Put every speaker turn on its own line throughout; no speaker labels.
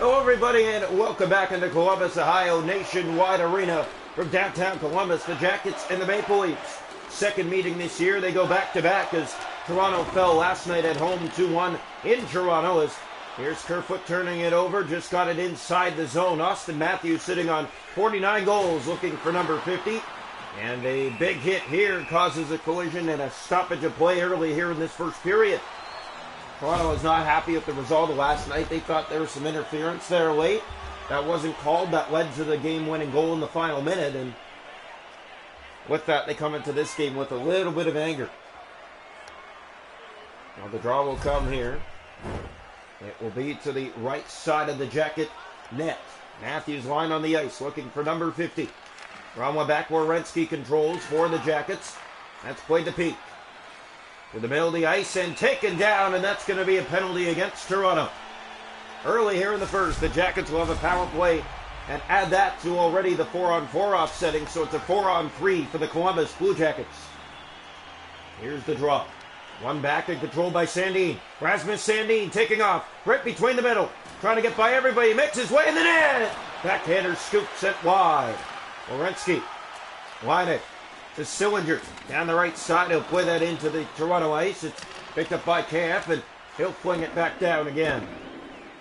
Hello everybody and welcome back into Columbus, Ohio Nationwide Arena from downtown Columbus. The Jackets and the Maple Leafs. Second meeting this year. They go back-to-back as Toronto fell last night at home 2-1 in Toronto. As here's Kerfoot turning it over. Just got it inside the zone. Austin Matthews sitting on 49 goals looking for number 50. And a big hit here causes a collision and a stoppage of play early here in this first period. Toronto is not happy with the result of last night. They thought there was some interference there late. That wasn't called. That led to the game-winning goal in the final minute. And with that, they come into this game with a little bit of anger. Well, the draw will come here. It will be to the right side of the Jacket net. Matthews line on the ice, looking for number 50. Round one back, Werenski controls for the Jackets. That's played to Peak. To the middle of the ice and taken down, and that's going to be a penalty against Toronto. Early here in the first, the Jackets will have a power play and add that to already the 4-on-4 offsetting, so it's a 4-on-3 for the Columbus Blue Jackets. Here's the draw. One back and controlled by Sandin. Rasmus Sandin taking off right between the middle, trying to get by everybody, makes his way in the net. Backhander scoop sent wide. Werenski, line it to Sillinger down the right side. He'll play that into the Toronto ice. It's picked up by Kampf, and he'll fling it back down again.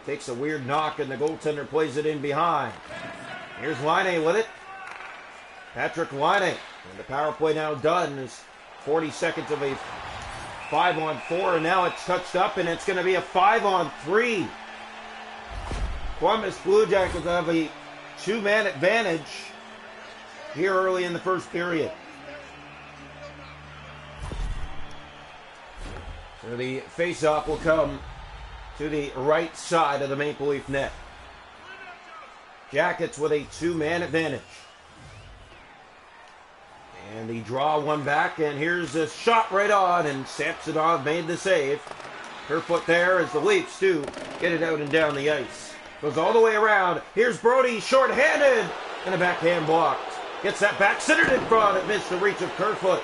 Takes a weird knock, and the goaltender plays it in behind. Here's Laine with it. Patrick Laine. And the power play now done. Is 40 seconds of a 5-on-4, and now it's touched up, and it's going to be a 5-on-3. Columbus Blue Jackets have a two-man advantage here early in the first period. So the face-off will come to the right side of the Maple Leaf net. Jackets with a two-man advantage. And the draw one back, and here's a shot right on, and Samsonov made the save. Kerfoot there as the Leafs do get it out and down the ice. Goes all the way around. Here's Brody, short-handed, and a backhand blocked. Gets that back centered in front. It missed the reach of Kerfoot.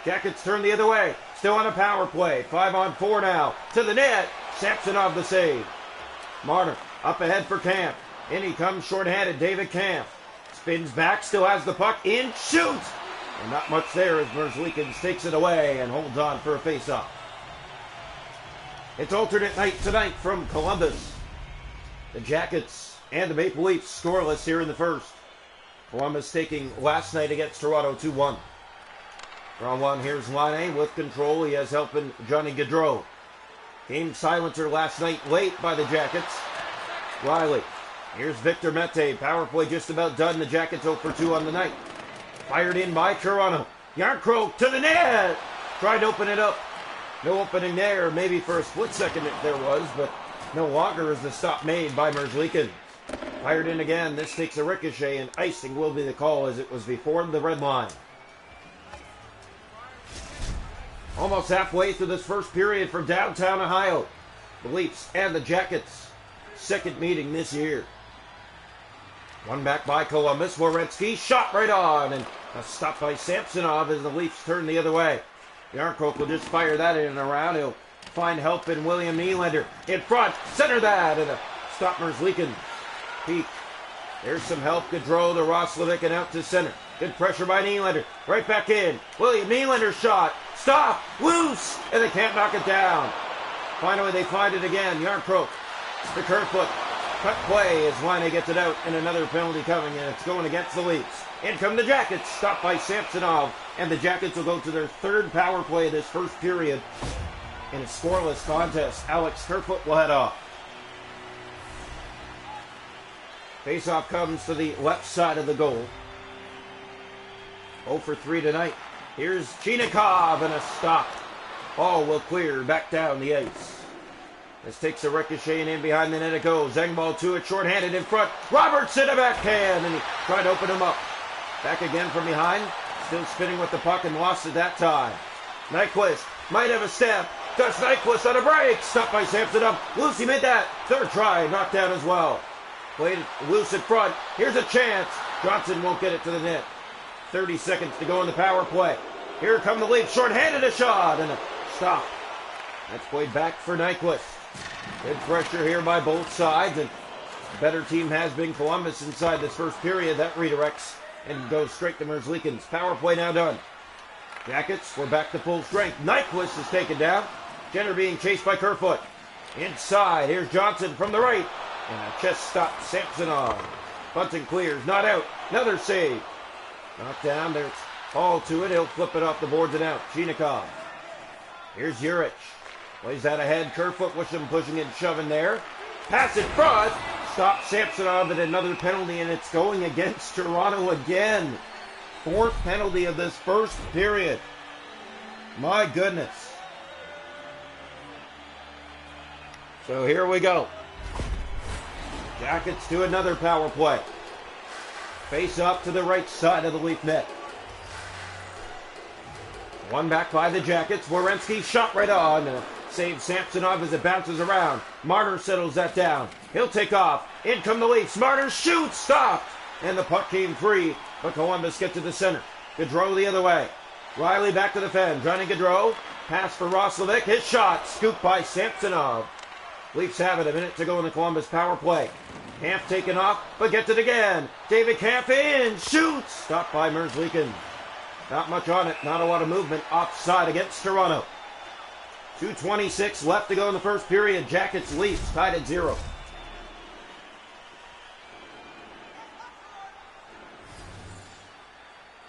Jackets turn the other way. Still on a power play. 5-on-4 now. To the net. Samsonov the save. Marner up ahead for Kampf. In he comes short-handed. David Kampf. Spins back. Still has the puck. In. Shoots. And not much there as Merzlikins takes it away and holds on for a face-off. It's alternate night tonight from Columbus. The Jackets and the Maple Leafs scoreless here in the first. Columbus taking last night against Toronto 2-1. Round one, here's Laine with control. He has helping Johnny Gaudreau. Game silencer last night late by the Jackets. Riley. Here's Victor Mete. Power play just about done. The Jackets 0 for 2 on the night. Fired in by Toronto. Yarncroke to the net. Tried to open it up. No opening there. Maybe for a split second if there was, but no longer is the stop made by Merzlikins. Fired in again. This takes a ricochet, and icing will be the call as it was before the red line. Almost halfway through this first period from downtown Ohio. The Leafs and the Jackets. Second meeting this year. One back by Columbus. Werenski shot right on, and a stop by Samsonov as the Leafs turn the other way. Yarncroke will just fire that in and around. He'll find help in William Nylander. In front, center that, and a stop Merzlikins. Peak. There's some help. Gaudreau to Roslovic and out to center. Good pressure by Nylander. Right back in. William Nylander shot. Stop. Loose. And they can't knock it down. Finally, they find it again. Yarncroke to Kerfoot. Cut play as Laine gets it out, and another penalty coming, and it's going against the Leafs. In come the Jackets. Stopped by Samsonov. And the Jackets will go to their third power play of this first period. In a scoreless contest, Alex Kerfoot will head off. Faceoff comes to the left side of the goal. 0 for 3 tonight. Here's Chinikov and a stop. Ball will clear back down the ice. This takes a ricochet and in behind the net it goes. Engvall to it, short-handed in front. Robertson a backhand, and he tried to open him up. Back again from behind. Still spinning with the puck and lost it that time. Nyquist might have a step. Does Nyquist on a break. Stopped by Samsonov. Lucy made that. Third try, knocked down as well. Played it loose in front. Here's a chance. Johnson won't get it to the net. 30 seconds to go in the power play. Here come the Leafs. Short-handed a shot and a stop. That's played back for Nyquist. Good pressure here by both sides, and Better team has been Columbus inside this first period. That redirects and goes straight to Merzlikins. Power play now done. Jackets, we're back to full strength. Nyquist is taken down. Jenner being chased by Kerfoot. Inside, here's Johnson from the right. And a chest stop, Samsonov. Bunting clears, not out. Another save. Knocked down, there's Hall to it. He'll flip it off the boards and out. Chinikov. Here's Urich. Plays that ahead. Kerfoot with him pushing and shoving there. Pass in front. Stop Samsonov at another penalty, and it's going against Toronto again. Fourth penalty of this first period. My goodness. So here we go. Jackets do another power play. Face up to the right side of the Leaf net. One back by the Jackets. Werenski shot right on. Saves Samsonov as it bounces around. Marner settles that down. He'll take off. In come the Leafs. Marner shoots. Stopped. And the puck came free. But Columbus get to the center. Gaudreau the other way. Riley back to the fan. Johnny Gaudreau. Pass for Roslovic. His shot. Scooped by Samsonov. Leafs have it. A minute to go in the Columbus power play. Kampf taken off, but gets it again. David Kampf in. Shoots. Stopped by Merzlikins. Not much on it. Not a lot of movement. Offside against Toronto. 2:26 left to go in the first period. Jackets Leafs tied at 0.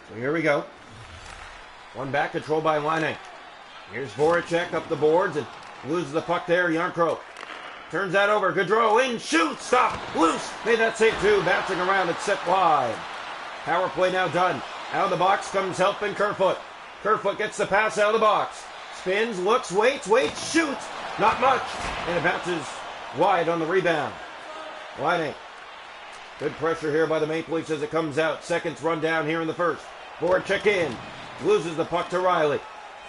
So here we go. One back, controlled by Laine. Here's Voracek up the boards and loses the puck there. Yarncroke turns that over. Gaudreau in, shoots, stop, loose. Made that save too. Bouncing around, it's set wide. Power play now done. Out of the box comes helping Kerfoot. Kerfoot gets the pass out of the box. Spins, looks, waits, shoots. Not much. And it bounces wide on the rebound. Laine. Good pressure here by the Maple Leafs as it comes out. Seconds run down here in the first. Voracek in. Loses the puck to Riley.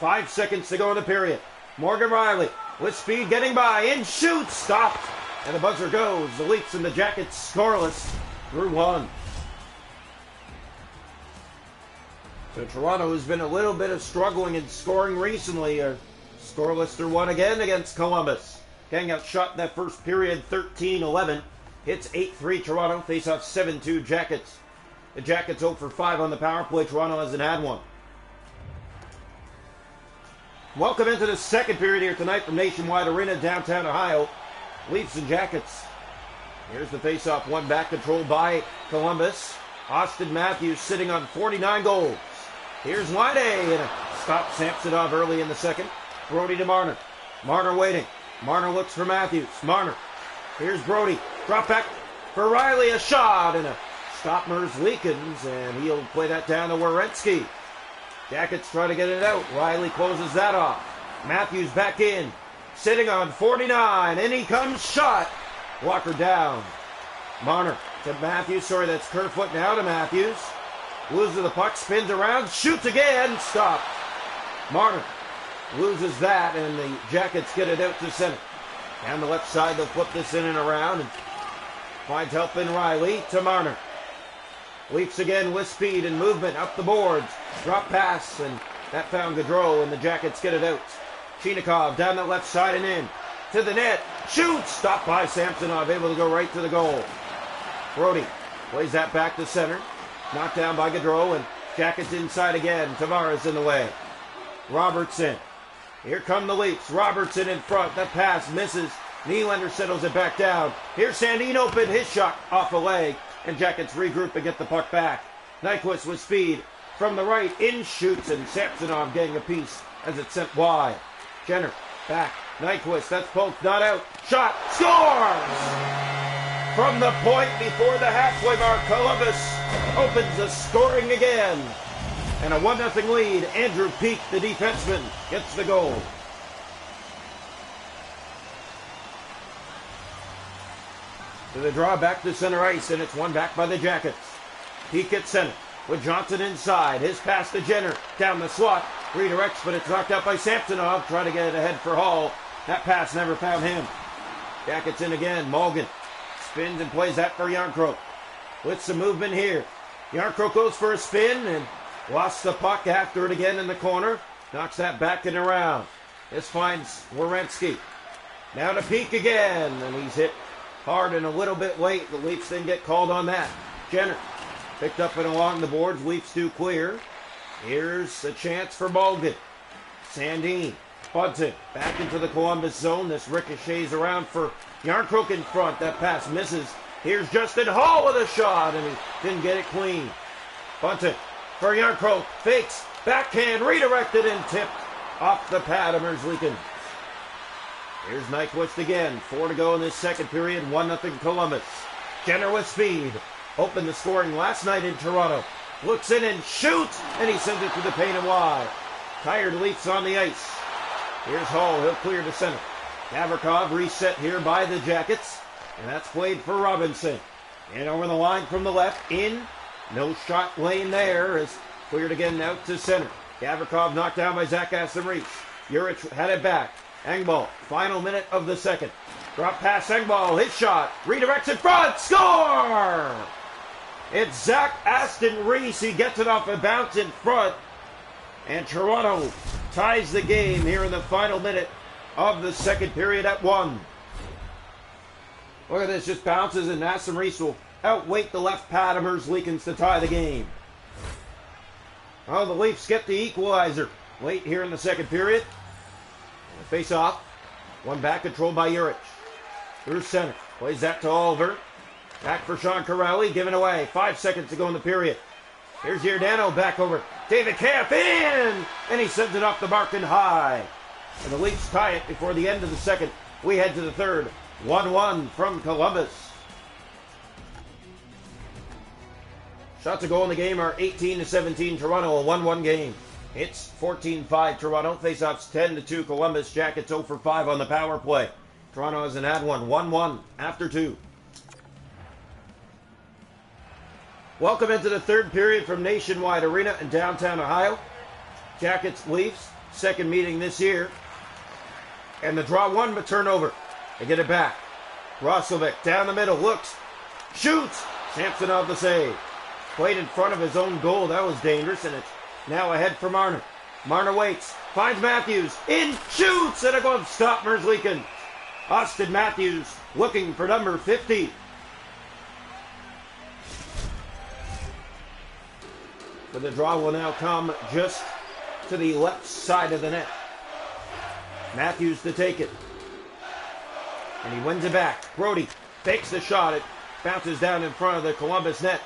5 seconds to go in the period. Morgan Riley with speed getting by. In, shoots, stopped. And the buzzer goes. The Leafs and the Jackets scoreless through one. So Toronto has been a little bit of struggling in scoring recently. Scoreless through one again against Columbus. Getting outshot in that first period, 13-11. Hits 8-3 Toronto. Face-off 7-2 Jackets. The Jackets 0 for 5 on the power play. Toronto hasn't had one. Welcome into the second period here tonight from Nationwide Arena, downtown Ohio. Leafs and Jackets. Here's the face-off, one back, controlled by Columbus. Austin Matthews sitting on 49 goals. Here's Laine, and stops Samsonov early in the second. Brody to Marner. Marner waiting. Marner looks for Matthews. Marner. Here's Brody. Drop back for Riley, a shot, and a stop Merzlikins, and he'll play that down to Werenski. Jackets try to get it out. Riley closes that off. Matthews back in. Sitting on 49. And he comes. Shot. Walker down. Marner to Matthews. Sorry, that's Kerfoot now to Matthews. Loses the puck. Spins around. Shoots again. Stopped. Marner loses that. And the Jackets get it out to center. Down the left side. They'll flip this in and around. And finds help in Riley to Marner. Leafs again with speed and movement up the boards. Drop pass, and that found Gaudreau, and the Jackets get it out. Chinikov down the left side and in. To the net. Shoots! Stopped by Samsonov, able to go right to the goal. Brody plays that back to center. Knocked down by Gaudreau, and Jackets inside again. Tavares in the way. Robertson. Here come the Leafs. Robertson in front. That pass misses. Nylander settles it back down. Here's Sandin open. His shot off a leg. And Jackets regroup and get the puck back. Nyquist with speed from the right. In shoots, and Samsonov getting a piece as it's sent wide. Jenner back. Nyquist. That's poked. Not out. Shot. Scores! From the point before the halfway mark, Columbus opens the scoring again. And a 1-0 lead. Andrew Peeke, the defenseman, gets the goal. To the draw back to center ice, and it's one back by the Jackets. Peeke at center with Johnson inside. His pass to Jenner down the slot. Redirects, but it's knocked out by Samsonov. Trying to get it ahead for Hall. That pass never found him. Jackets in again. Mulligan spins and plays that for Yarncroke. With some movement here. Yarncroke goes for a spin and lost the puck after it again in the corner. Knocks that back and around. This finds Werenski. Now to Peeke again, and he's hit hard and a little bit late. The Leafs didn't get called on that. Jenner picked up and along the boards. Leafs do clear. Here's a chance for Mulligan. Sandin. Bunting back into the Columbus zone. This ricochets around for Yarncroke in front. That pass misses. Here's Justin Hall with a shot, and he didn't get it clean. Bunting for Yarncroke. Fakes. Backhand. Redirected and tipped off the pad of Merzlikins. Here's Nyquist again. 4 to go in this second period. 1-0 Columbus. Jenner with speed. Opened the scoring last night in Toronto. Looks in and shoots, and he sends it to the paint and wide. Tired Leafs on the ice. Here's Hall. He'll clear to center. Gavrikov reset here by the Jackets, and that's played for Robinson. And over the line from the left. In. No shot lane there. Is cleared again out to center. Gavrikov knocked down by Zach Aston-Reese. Jurich had it back. Engvall, final minute of the second. Drop pass, Engvall, his shot. Redirects in front. Score! It's Zach Aston-Reese. He gets it off a bounce in front. And Toronto ties the game here in the final minute of the second period at 1. Look at this, just bounces, and Aston-Reese will outweight the left pad of Merzlikins to tie the game. Oh, the Leafs get the equalizer late here in the second period. Face off. One back, controlled by Jurich. Through center. Plays that to Oliver. Back for Sean Corrali. Given away. 5 seconds to go in the period. Here's Giordano back over. David Kampf in! And he sends it off the mark and high. And the Leafs tie it before the end of the second. We head to the third. 1-1 from Columbus. Shots to goal in the game are 18-17 Toronto, a 1-1 game. It's 14-5 Toronto. Faceoffs 10-2 Columbus. Jackets 0 for 5 on the power play. Toronto hasn't had one. 1-1 after 2. Welcome into the third period from Nationwide Arena in downtown Ohio. Jackets Leafs, second meeting this year. And the draw one, but turnover. They get it back. Roslovic down the middle, looks, shoots. Samsonov the save. Played in front of his own goal. That was dangerous, and it's now ahead for Marner. Marner waits, finds Matthews, in, shoots, and a glove stop Merzlikins. Austin Matthews looking for number 50. But the draw will now come just to the left side of the net. Matthews to take it. And he wins it back. Brody fakes the shot. It bounces down in front of the Columbus net.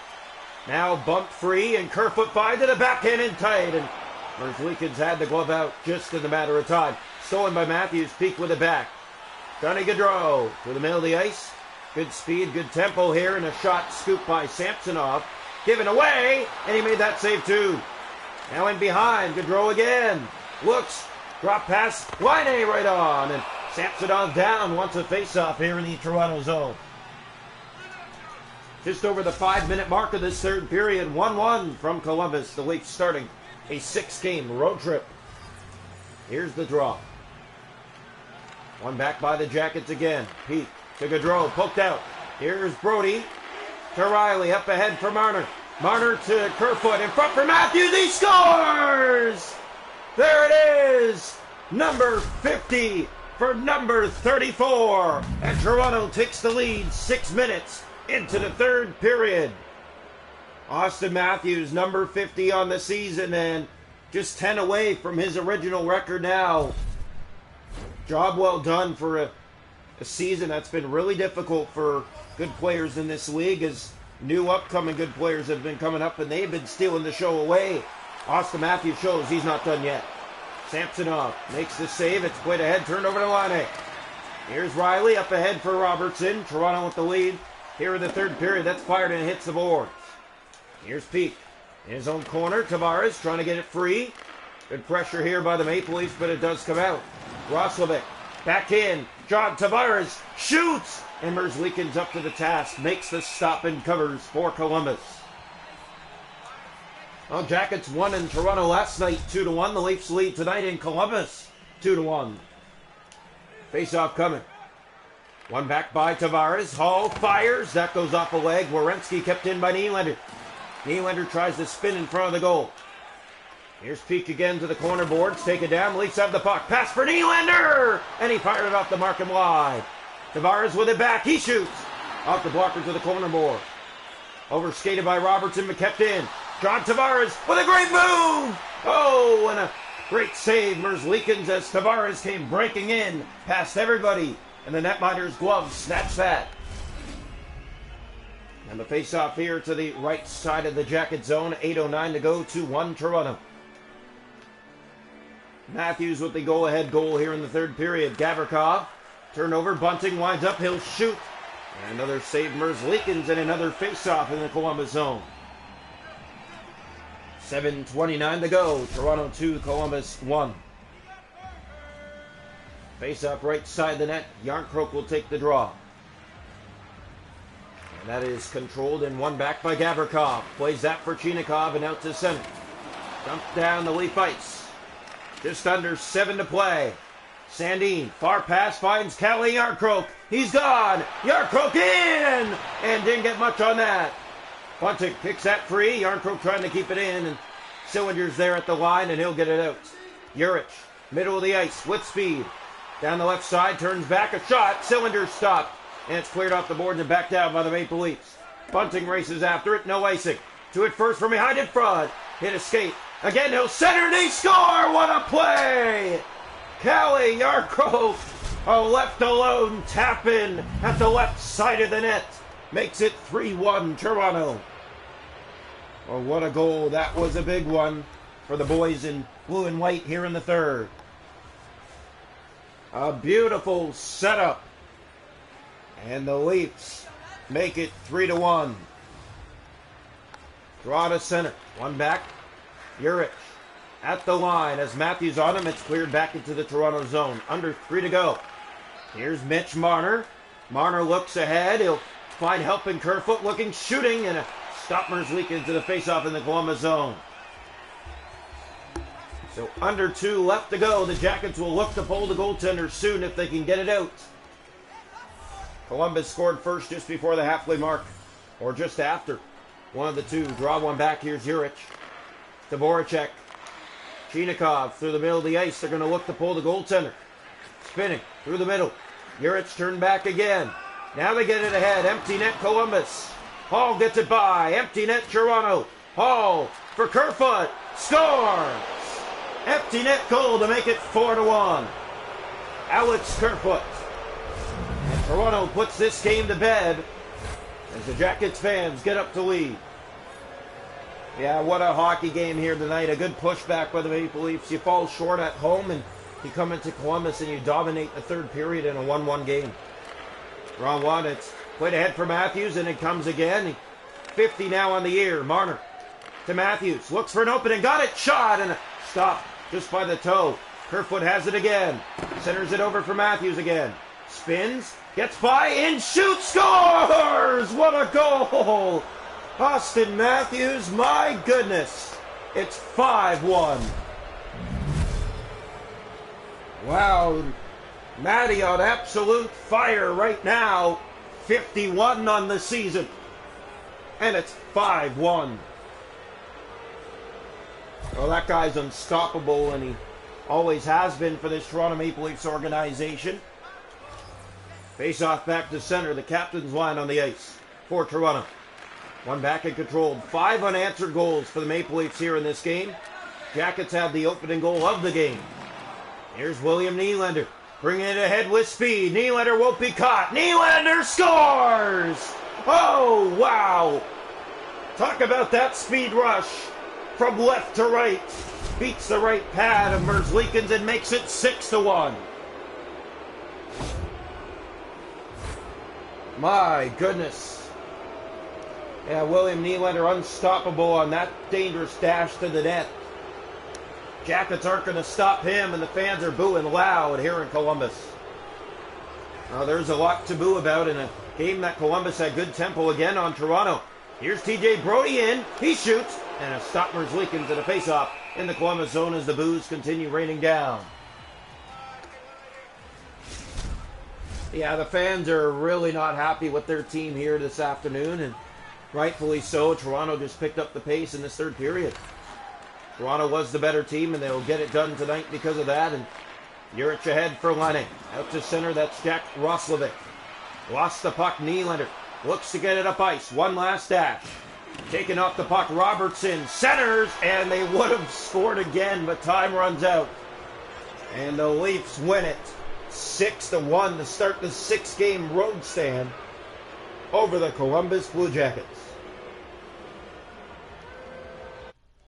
Now bumped free, and Kerfoot finds it, a backhand in tight. And Merzlikins had the glove out just in a matter of time. Stolen by Matthews. Peak with it back. Johnny Gaudreau to the middle of the ice. Good speed, good tempo here, and a shot scooped by Samsonov. Given away, and he made that save too. Now in behind, Gaudreau again. Looks, drop pass, Laine right on. And Samsonov down, wants a face-off here in the Toronto zone. Just over the 5-minute mark of this third period, 1-1 from Columbus. The Leafs starting a 6-game road trip. Here's the draw. One back by the Jackets again. Pete to Gaudreau, poked out. Here's Brody to Riley, up ahead for Marner. Marner to Kerfoot, in front for Matthews, he scores! There it is! Number 50 for number 34. And Toronto takes the lead 6 minutes into the third period. Austin Matthews, number 50 on the season, and just 10 away from his original record now. Job well done for a season that's been really difficult for good players in this league, as new upcoming good players have been coming up and they've been stealing the show away. Austin Matthews shows he's not done yet. Samsonov makes the save. It's played ahead, turned over to Laine. Here's Riley up ahead for Robertson. Toronto with the lead here in the third period. That's fired and hits the boards. Here's Peak in his own corner. Tavares trying to get it free. Good pressure here by the Maple Leafs, but it does come out. Roslovic back in. John Tavares shoots. And Merzlikins up to the task. Makes the stop and covers for Columbus. Well, Jackets won in Toronto last night 2-1. The Leafs lead tonight in Columbus 2-1. Face-off coming. One back by Tavares. Hall fires. That goes off a leg. Werenski kept in by Nylander. Nylander tries to spin in front of the goal. Here's Peak again to the corner boards. Take it down. Leafs have the puck. Pass for Nylander! And he fired it off the mark and wide. Tavares with it back. He shoots. Off the blocker to the corner board. Overskated by Robertson, but kept in. John Tavares with a great move! Oh, and a great save, Merzlikins, as Tavares came breaking in past everybody. And the netminder's glove snatched that. And the face-off here to the right side of the Jacket zone. 8:09 to go, 2-1 Toronto. Matthews with the go-ahead goal here in the third period. Gavrikov, turnover, Bunting winds up, he'll shoot. And another save, Merzlikins, and another face-off in the Columbus zone. 7:29 to go, Toronto 2, Columbus 1. Face-off right side the net, Yarncroke will take the draw. And that is controlled and won back by Gavrikov. Plays that for Chinakhov and out to center. Dumped down the Leaf ice. Just under 7 to play. Sandin, far pass, finds Calle Yarncroke. He's gone. Yarncroke in! And didn't get much on that. Bunting kicks that free. Yarncroke trying to keep it in. And Cylinder's there at the line, and he'll get it out. Jurich, middle of the ice with speed. Down the left side, turns back, a shot. Cylinder stopped. And it's cleared off the boards and backed out by the Maple Leafs. Bunting races after it, no icing. To it first from behind in front. Hit a skate. Again, he'll center and he score! What a play! Calle Yarncroke, a left alone tap in at the left side of the net. Makes it 3-1 Toronto. Oh, what a goal. That was a big one for the boys in blue and white here in the third. A beautiful setup. And the Leafs make it 3-1. Draw to center. One back. Jurich at the line. As Matthews on him, it's cleared back into the Toronto zone. Under 3 to go. Here's Mitch Marner. Marner looks ahead. He'll find help in Kerfoot looking, shooting, and a stopper's leak into the faceoff in the Columbus zone. So under 2 left to go. The Jackets will look to pull the goaltender soon if they can get it out. Columbus scored first just before the halfway mark, or just after. One of the two. Draw one back. Here's Jurich. To Voracek. Chinakhov through the middle of the ice. They're going to look to pull the goaltender. Spinning through the middle. Jurich turned back again. Now they get it ahead. Empty net Columbus. Hall gets it by. Empty net Toronto. Hall for Kerfoot. Scores! Empty net goal to make it 4-1. Alex Kerfoot. And Toronto puts this game to bed as the Jackets fans get up to lead. Yeah, what a hockey game here tonight. A good pushback by the Maple Leafs. You fall short at home and you come into Columbus and you dominate the third period in a 1-1 game. Round one, it's played ahead for Matthews and it comes again. 50 now on the year. Marner to Matthews. Looks for an opening. Got it. Shot and a stop just by the toe. Kerfoot has it again. Centers it over for Matthews again. Spins. Gets by and shoots. Scores! What a goal! Austin Matthews, my goodness. It's 5-1. Wow. Matty on absolute fire right now. 51 on the season. And it's 5-1. Well, that guy's unstoppable, and he always has been for this Toronto Maple Leafs organization. Face off back to center. The captain's line on the ice for Toronto. One back and controlled. 5 unanswered goals for the Maple Leafs here in this game. Jackets have the opening goal of the game. Here's William Nylander. Bringing it ahead with speed. Nylander won't be caught. Nylander scores! Oh, wow. Talk about that speed rush. From left to right. Beats the right pad of Merzlikins and makes it 6-1. My goodness. Yeah, William Nylander unstoppable on that dangerous dash to the net. Jackets aren't going to stop him, and the fans are booing loud here in Columbus. Now, there's a lot to boo about in a game that Columbus had good tempo again on Toronto. Here's TJ Brody in. He shoots, and a stopper's leak into the faceoff in the Columbus zone as the boos continue raining down. Yeah, the fans are really not happy with their team here this afternoon, and rightfully so. Toronto just picked up the pace in this third period. Toronto was the better team, and they'll get it done tonight because of that. And Jurich ahead for Lenning. Out to center, that's Jack Roslovic. Lost the puck, Nylander. Looks to get it up ice. One last dash. Taking off the puck. Robertson centers, and they would have scored again, but time runs out. And the Leafs win it 6-1 to start the 6-game road stand over the Columbus Blue Jackets.